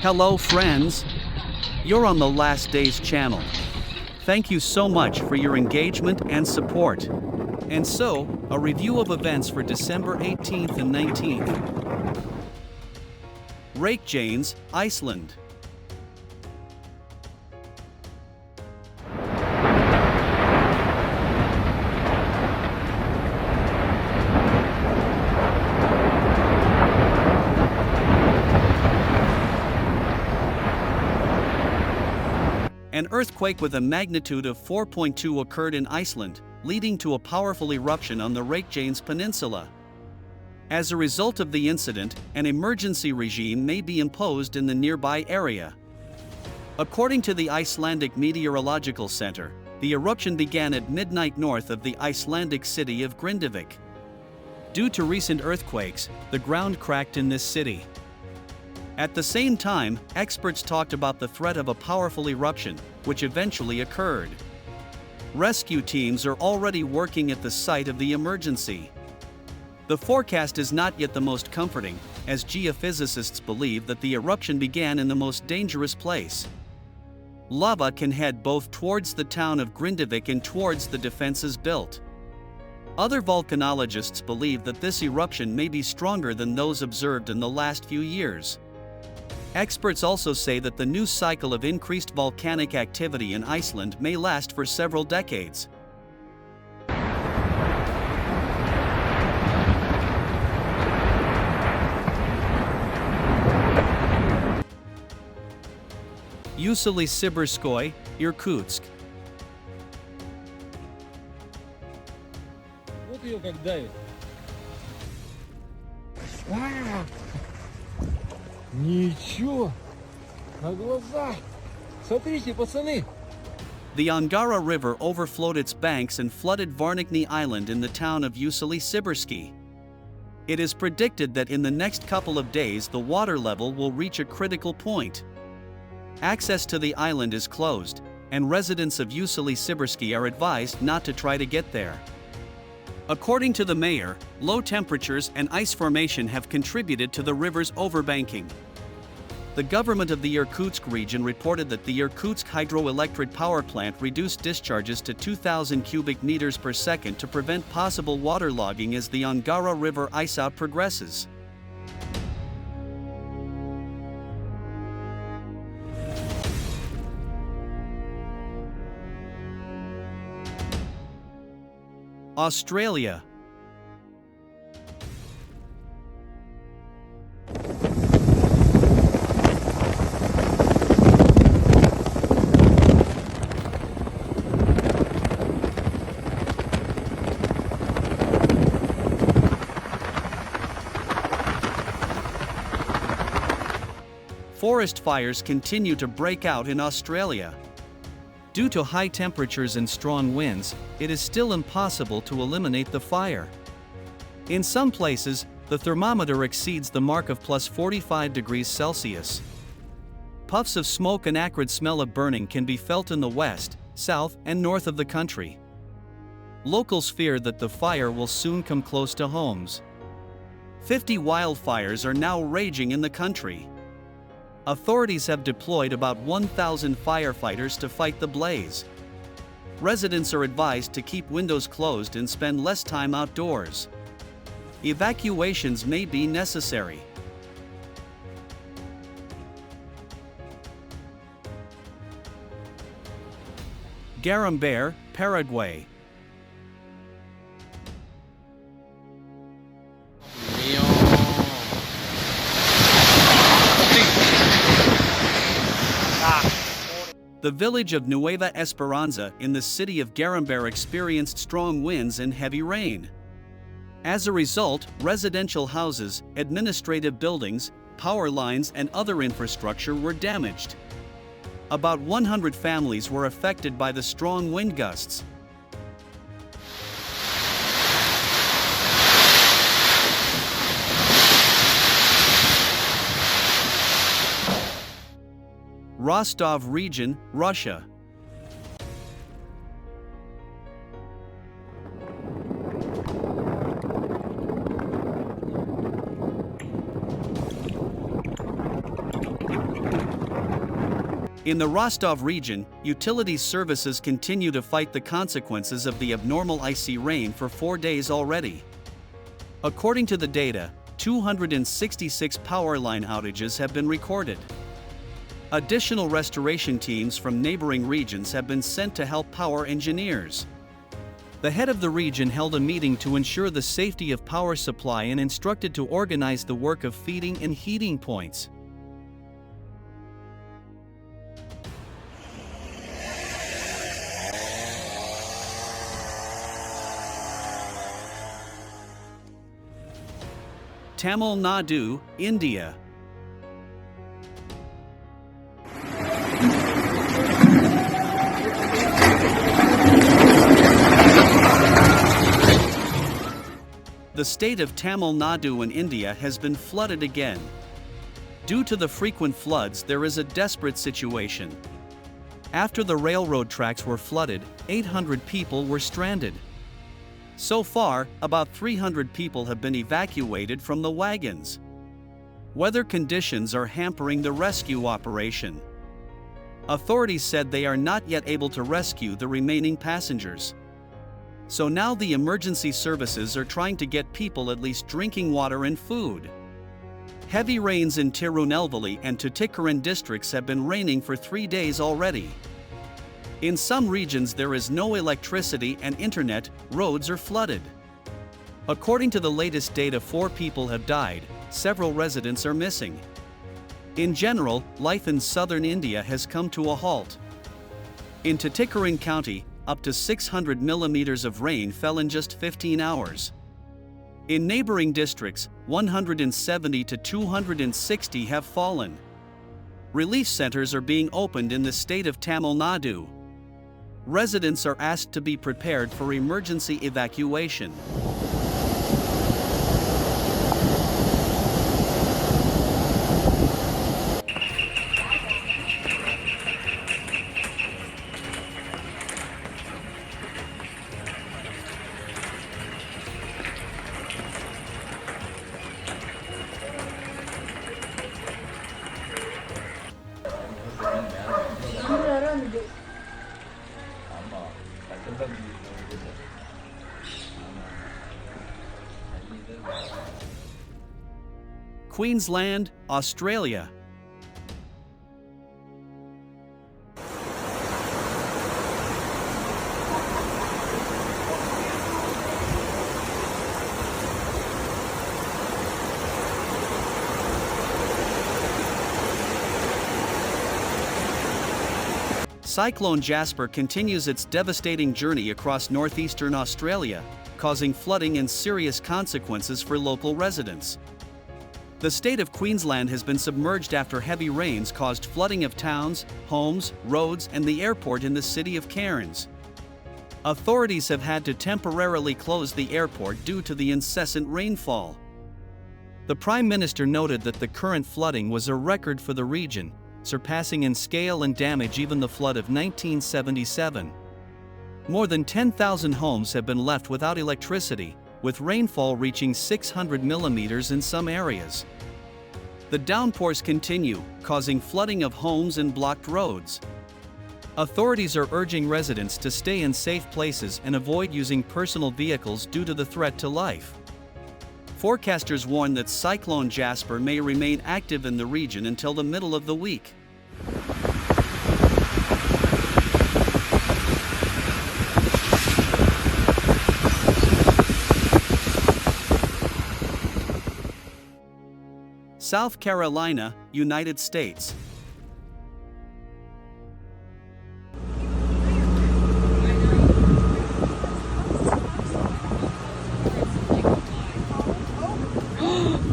Hello friends! You're on the Last Days channel. Thank you so much for your engagement and support. And so, a review of events for December 18th and 19th. Reykjanes, Iceland. An earthquake with a magnitude of 4.2 occurred in Iceland, leading to a powerful eruption on the Reykjanes Peninsula. As a result of the incident, an emergency regime may be imposed in the nearby area. According to the Icelandic Meteorological Center, the eruption began at midnight north of the Icelandic city of Grindavik. Due to recent earthquakes, the ground cracked in this city. At the same time, experts talked about the threat of a powerful eruption, which eventually occurred. Rescue teams are already working at the site of the emergency. The forecast is not yet the most comforting, as geophysicists believe that the eruption began in the most dangerous place. Lava can head both towards the town of Grindavik and towards the defenses built. Other volcanologists believe that this eruption may be stronger than those observed in the last few years. Experts also say that the new cycle of increased volcanic activity in Iceland may last for several decades. Siberskoye, Irkutsk. Вот ее как давит. Ничего, на глазах. Смотрите, пацаны. The Angara River overflowed its banks and flooded Varnikny Island in the town of Siberskoye. It is predicted that in the next couple of days the water level will reach a critical point. Access to the island is closed, and residents of Siberskoye are advised not to try to get there. According to the mayor, low temperatures and ice formation have contributed to the river's overbanking. The government of the Irkutsk region reported that the Irkutsk hydroelectric power plant reduced discharges to 2,000 cubic meters per second to prevent possible waterlogging as the Angara River ice-out progresses. Australia. Forest fires continue to break out in Australia. Due to high temperatures and strong winds, it is still impossible to eliminate the fire. In some places, the thermometer exceeds the mark of plus 45 degrees Celsius. Puffs of smoke and acrid smell of burning can be felt in the west, south, and north of the country. Locals fear that the fire will soon come close to homes. 50 wildfires are now raging in the country. Authorities have deployed about 1,000 firefighters to fight the blaze. Residents are advised to keep windows closed and spend less time outdoors. Evacuations may be necessary. Garambare, Paraguay. The village of Nueva Esperanza in the city of Garambare experienced strong winds and heavy rain. As a result, residential houses, administrative buildings, power lines, and other infrastructure were damaged. About 100 families were affected by the strong wind gusts. Rostov region, Russia. In the Rostov region, utilities services continue to fight the consequences of the abnormal icy rain for 4 days already. According to the data, 266 power line outages have been recorded. Additional restoration teams from neighboring regions have been sent to help power engineers. The head of the region held a meeting to ensure the safety of power supply and instructed to organize the work of feeding and heating points. Tamil Nadu, India. The state of Tamil Nadu in India has been flooded again. Due to the frequent floods, there is a desperate situation. After the railroad tracks were flooded, 800 people were stranded. So far, about 300 people have been evacuated from the wagons. Weather conditions are hampering the rescue operation. Authorities said they are not yet able to rescue the remaining passengers. So now the emergency services are trying to get people at least drinking water and food. Heavy rains in Tirunelveli and Tuticorin districts have been raining for 3 days already. In some regions there is no electricity and internet, roads are flooded. According to the latest data, 4 people have died, several residents are missing. In general, life in southern India has come to a halt. In Tuticorin County, up to 600 millimeters of rain fell in just 15 hours. In neighboring districts, 170 to 260 have fallen. Relief centers are being opened in the state of Tamil Nadu. Residents are asked to be prepared for emergency evacuation. Queensland, Australia. Cyclone Jasper continues its devastating journey across northeastern Australia, causing flooding and serious consequences for local residents. The state of Queensland has been submerged after heavy rains caused flooding of towns, homes, roads, and the airport in the city of Cairns. Authorities have had to temporarily close the airport due to the incessant rainfall. The Prime Minister noted that the current flooding was a record for the region, surpassing in scale and damage even the flood of 1977. More than 10,000 homes have been left without electricity, with rainfall reaching 600 millimeters in some areas. The downpours continue, causing flooding of homes and blocked roads. Authorities are urging residents to stay in safe places and avoid using personal vehicles due to the threat to life. Forecasters warn that Cyclone Jasper may remain active in the region until the middle of the week. South Carolina, United States.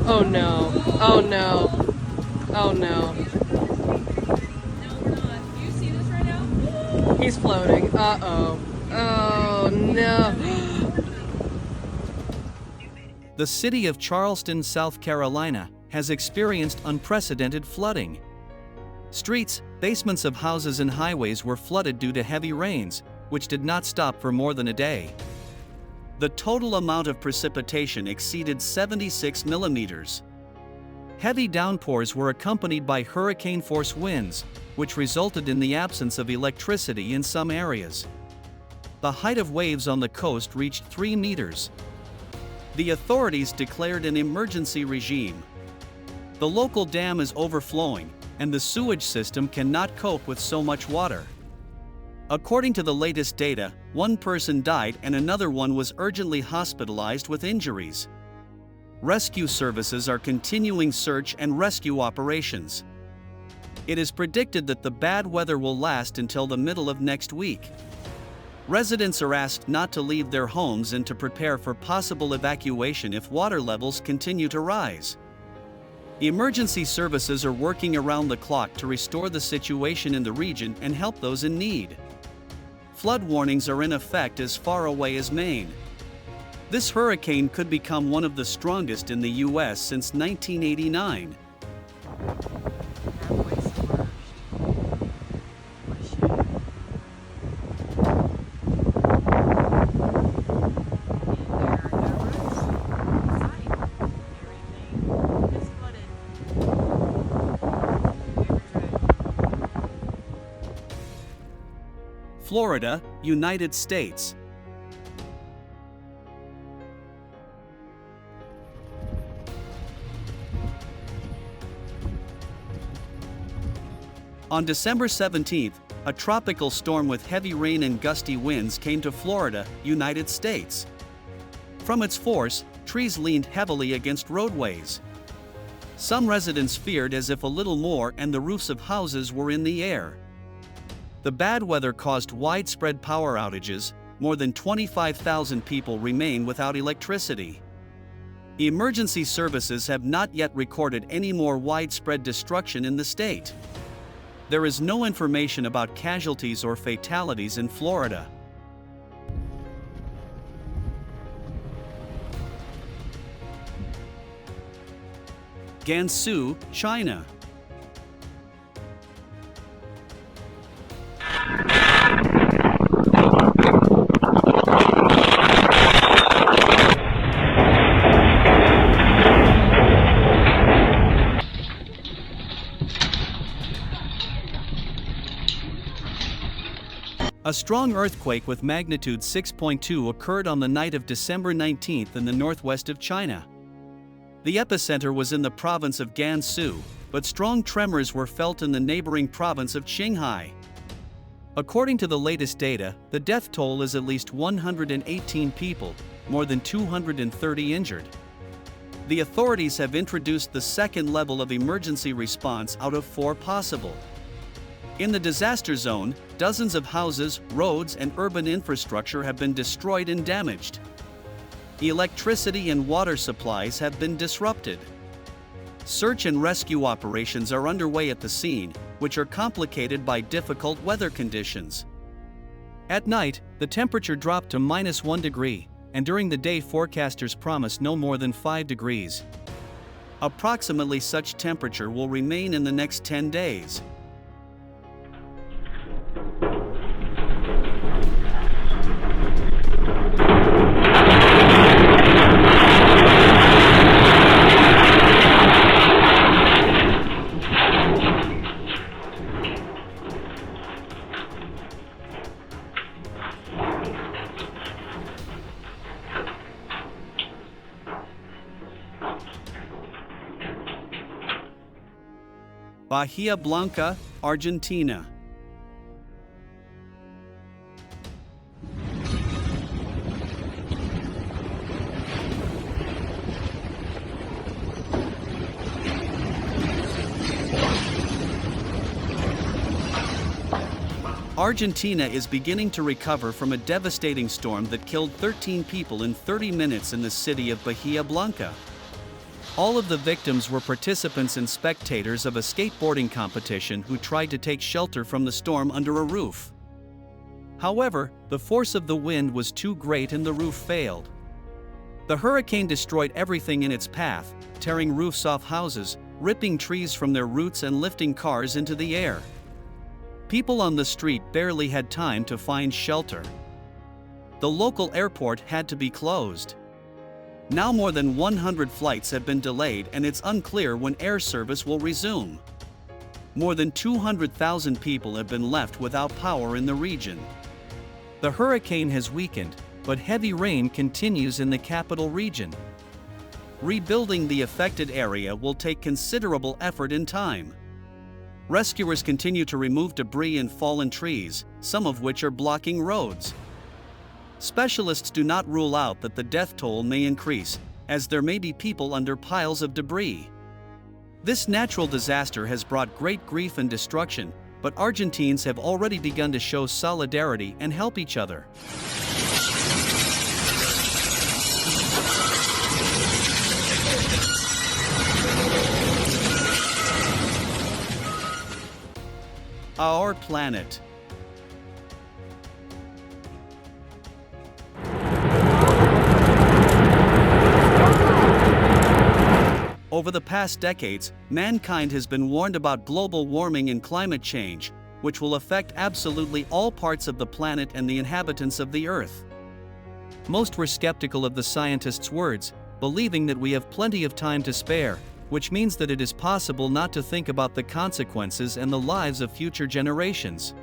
Oh no. Oh no. Oh no. No, we're not. Do you see this right now? He's floating. Uh-oh. Oh no. The city of Charleston, South Carolina, has experienced unprecedented flooding. Streets, basements of houses and highways were flooded due to heavy rains, which did not stop for more than a day. The total amount of precipitation exceeded 76 millimeters. Heavy downpours were accompanied by hurricane-force winds, which resulted in the absence of electricity in some areas. The height of waves on the coast reached 3 meters. The authorities declared an emergency regime. The local dam is overflowing, and the sewage system cannot cope with so much water. According to the latest data, 1 person died and another one was urgently hospitalized with injuries. Rescue services are continuing search and rescue operations. It is predicted that the bad weather will last until the middle of next week. Residents are asked not to leave their homes and to prepare for possible evacuation if water levels continue to rise. Emergency services are working around the clock to restore the situation in the region and help those in need. Flood warnings are in effect as far away as Maine. This hurricane could become one of the strongest in the U.S. since 1989. Florida, United States. On December 17, a tropical storm with heavy rain and gusty winds came to Florida, United States. From its force, trees leaned heavily against roadways. Some residents feared as if a little more and the roofs of houses were in the air. The bad weather caused widespread power outages. More than 25,000 people remain without electricity. Emergency services have not yet recorded any more widespread destruction in the state. There is no information about casualties or fatalities in Florida. Gansu, China. A strong earthquake with magnitude 6.2 occurred on the night of December 19 in the northwest of China. The epicenter was in the province of Gansu, but strong tremors were felt in the neighboring province of Qinghai. According to the latest data, the death toll is at least 118 people, more than 230 injured. The authorities have introduced the second level of emergency response out of 4 possible. In the disaster zone, dozens of houses, roads, and urban infrastructure have been destroyed and damaged. Electricity and water supplies have been disrupted. Search and rescue operations are underway at the scene, which are complicated by difficult weather conditions. At night, the temperature dropped to -1 degree, and during the day forecasters promise no more than 5 degrees. Approximately such temperature will remain in the next 10 days. Bahia Blanca, Argentina. Argentina is beginning to recover from a devastating storm that killed 13 people in 30 minutes in the city of Bahia Blanca. All of the victims were participants and spectators of a skateboarding competition who tried to take shelter from the storm under a roof. However, the force of the wind was too great and the roof failed. The hurricane destroyed everything in its path, tearing roofs off houses, ripping trees from their roots and lifting cars into the air. People on the street barely had time to find shelter. The local airport had to be closed. Now more than 100 flights have been delayed and it's unclear when air service will resume. More than 200,000 people have been left without power in the region. The hurricane has weakened, but heavy rain continues in the capital region. Rebuilding the affected area will take considerable effort and time. Rescuers continue to remove debris and fallen trees, some of which are blocking roads. Specialists do not rule out that the death toll may increase, as there may be people under piles of debris. This natural disaster has brought great grief and destruction, but Argentines have already begun to show solidarity and help each other. Our planet. Over the past decades, mankind has been warned about global warming and climate change, which will affect absolutely all parts of the planet and the inhabitants of the Earth. Most were skeptical of the scientists' words, believing that we have plenty of time to spare, which means that it is possible not to think about the consequences and the lives of future generations.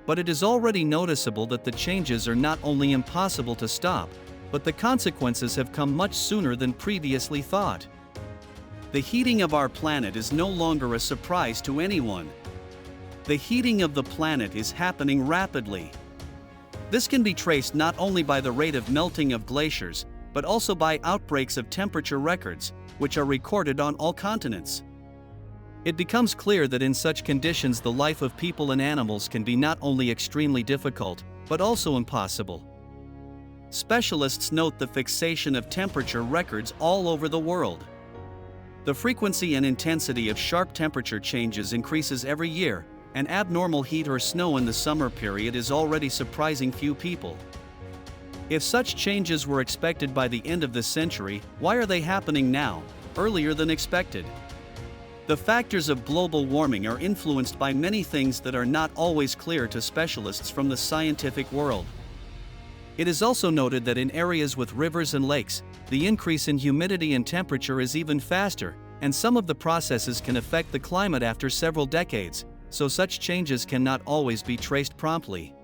But it is already noticeable that the changes are not only impossible to stop, but the consequences have come much sooner than previously thought. The heating of our planet is no longer a surprise to anyone. The heating of the planet is happening rapidly. This can be traced not only by the rate of melting of glaciers, but also by outbreaks of temperature records, which are recorded on all continents. It becomes clear that in such conditions the life of people and animals can be not only extremely difficult, but also impossible. Specialists note the fixation of temperature records all over the world. The frequency and intensity of sharp temperature changes increases every year, and abnormal heat or snow in the summer period is already surprising few people. If such changes were expected by the end of this century, why are they happening now, earlier than expected? The factors of global warming are influenced by many things that are not always clear to specialists from the scientific world. It is also noted that in areas with rivers and lakes, the increase in humidity and temperature is even faster, and some of the processes can affect the climate after several decades, so such changes cannot always be traced promptly.